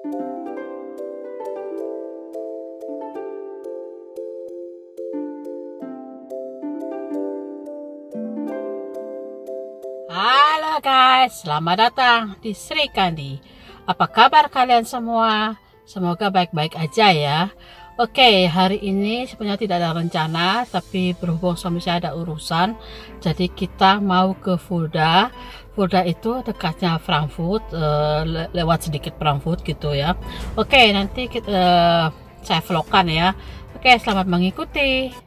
Halo guys, selamat datang di Srikandi. Apa kabar kalian semua? Semoga baik-baik aja ya. Oke, hari ini sebenarnya tidak ada rencana, tapi berhubung suami saya ada urusan, jadi kita mau ke FULDA. FULDA itu dekatnya Frankfurt, lewat sedikit Frankfurt gitu ya. Oke, nanti saya vlogkan ya. Oke, selamat mengikuti.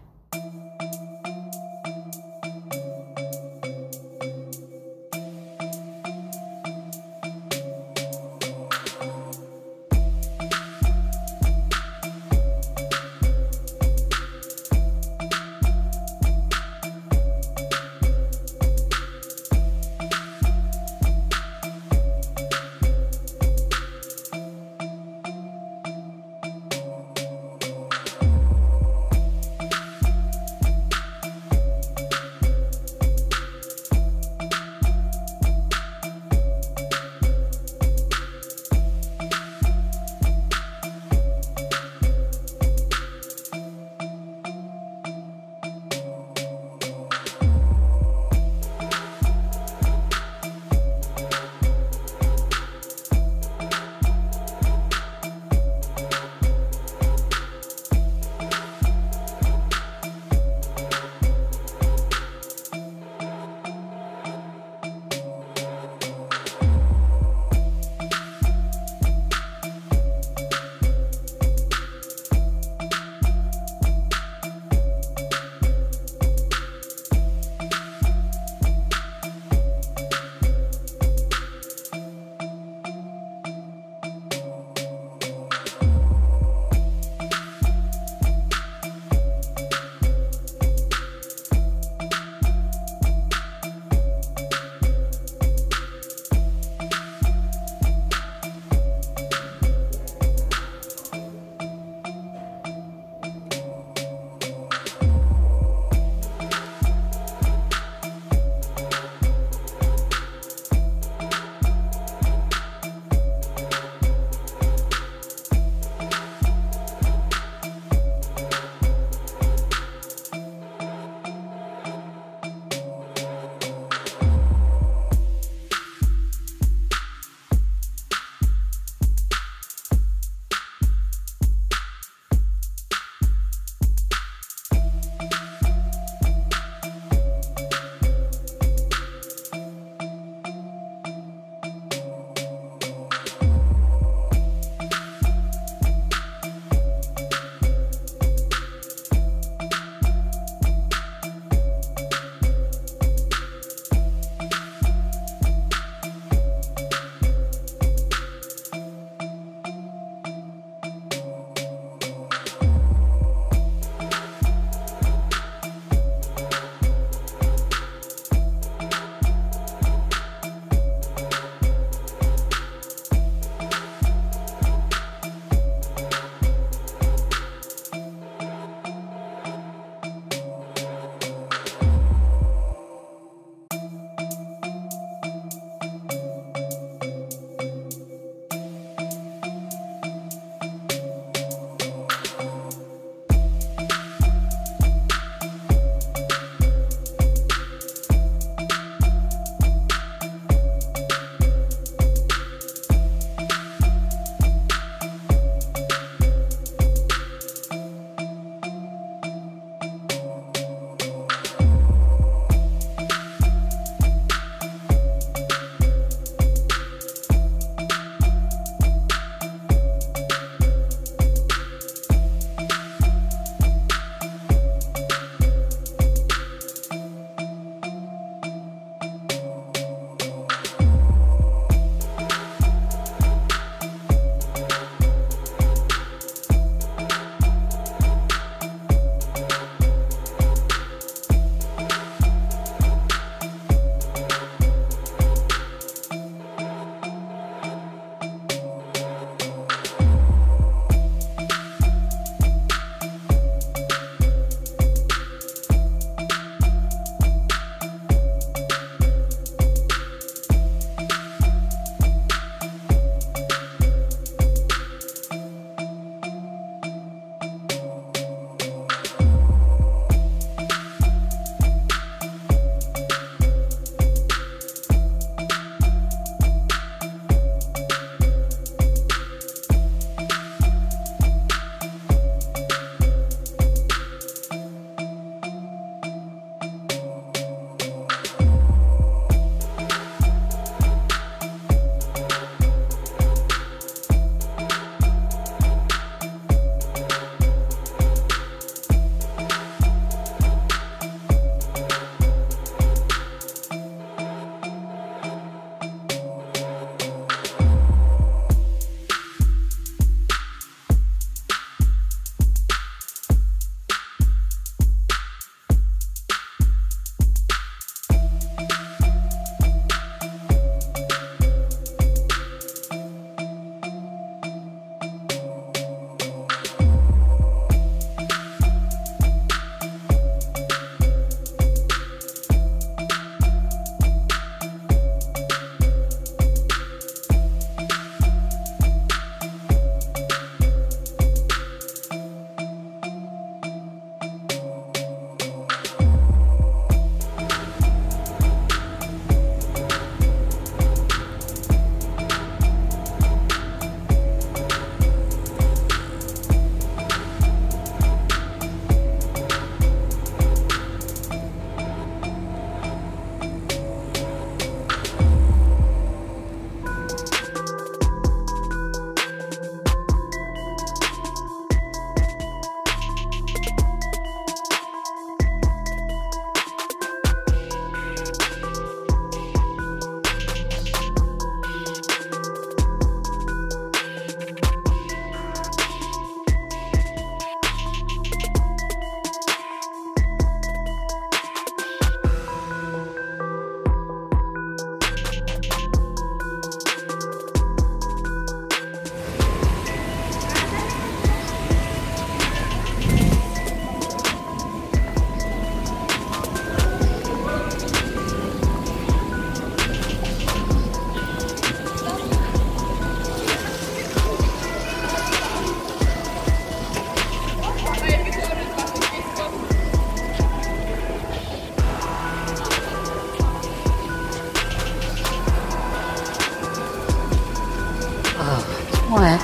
Semua ya?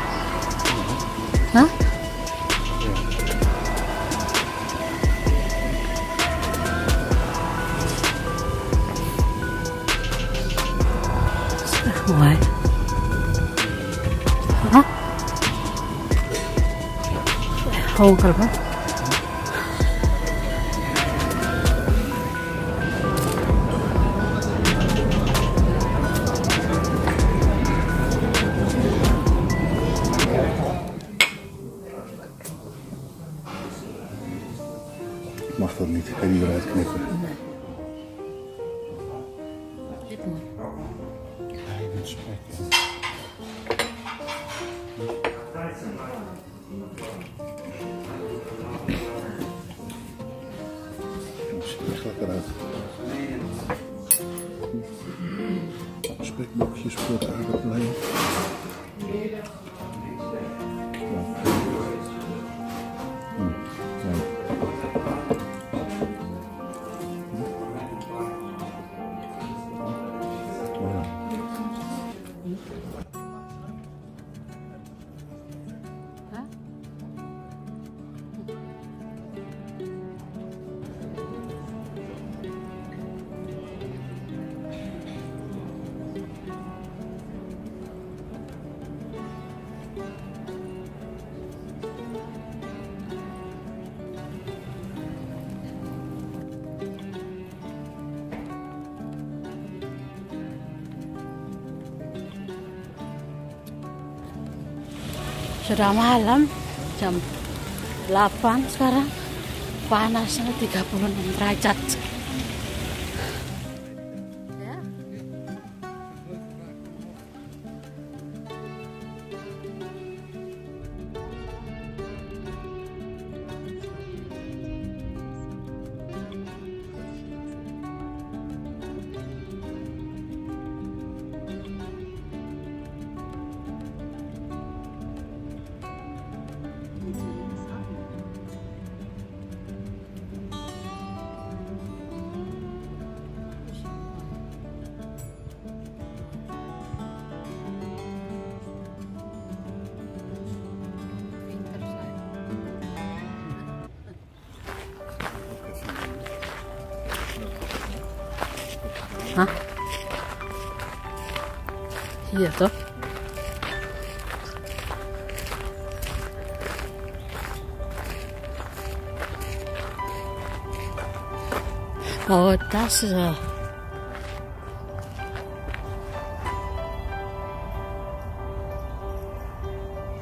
Hah? Semua ya? Hah? Hongkar ba? Mag dat niet, ik kan die eruit knippen. Nee. Dit moet. Ja, je bent spek. Ziet er echt lekker uit. Spekblokjes voor de aardappelen. Sudah malam, jam 8 sekarang, panasnya 36 derajat. Ya. Hah? Iya toh. Oh, das ist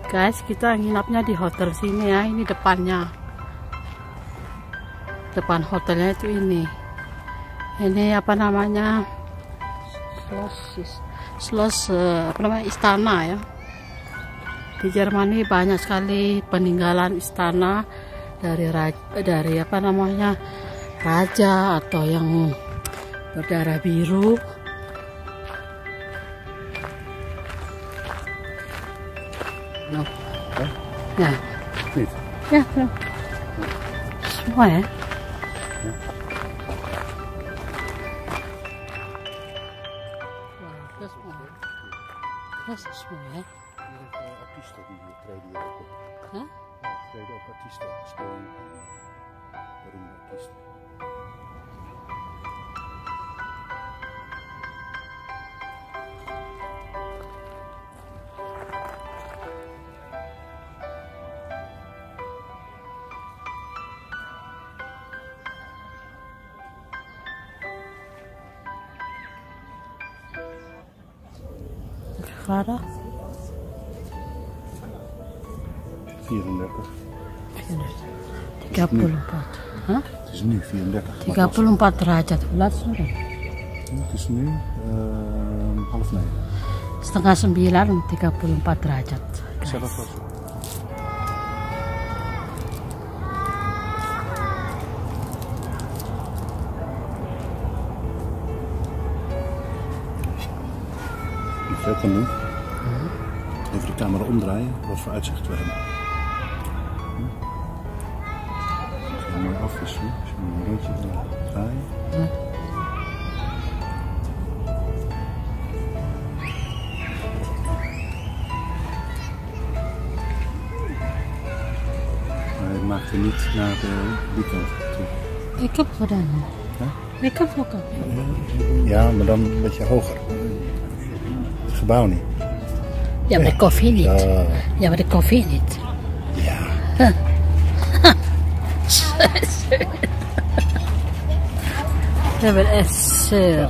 guys, kita nginapnya di hotel sini ya. Ini depannya. Depan hotelnya itu ini. Ini apa namanya? Apa namanya? Istana ya. Di Jerman ini banyak sekali peninggalan istana dari apa namanya? Raja atau yang berdarah biru. No. Ya. Ya, semua ya. Dat is mooi, hè? Artiesten die hier treden hier ook op. Huh? Ja, treden ook artiesten op. Beroemde artiesten. Graden? 34. 34. Huh? Het is nu 34. 34 derajat. Hoe laat is het? Het is nu 8:30. Setengah 9, 34 derajat. Zelf was. Veel kan doen. Even de camera omdraaien, wat voor uitzicht we hebben. Als je mooi afwisselen, als je een rondje draaien. maakte niet naar die kant toe. Ik heb gedaan. Huh? Ik heb ook al. Ja, maar dan een beetje hoger. Het gebouw niet. Ja, maar de koffie niet. Ja. Ja, maar de koffie niet. Ja. Dat is echt zeer.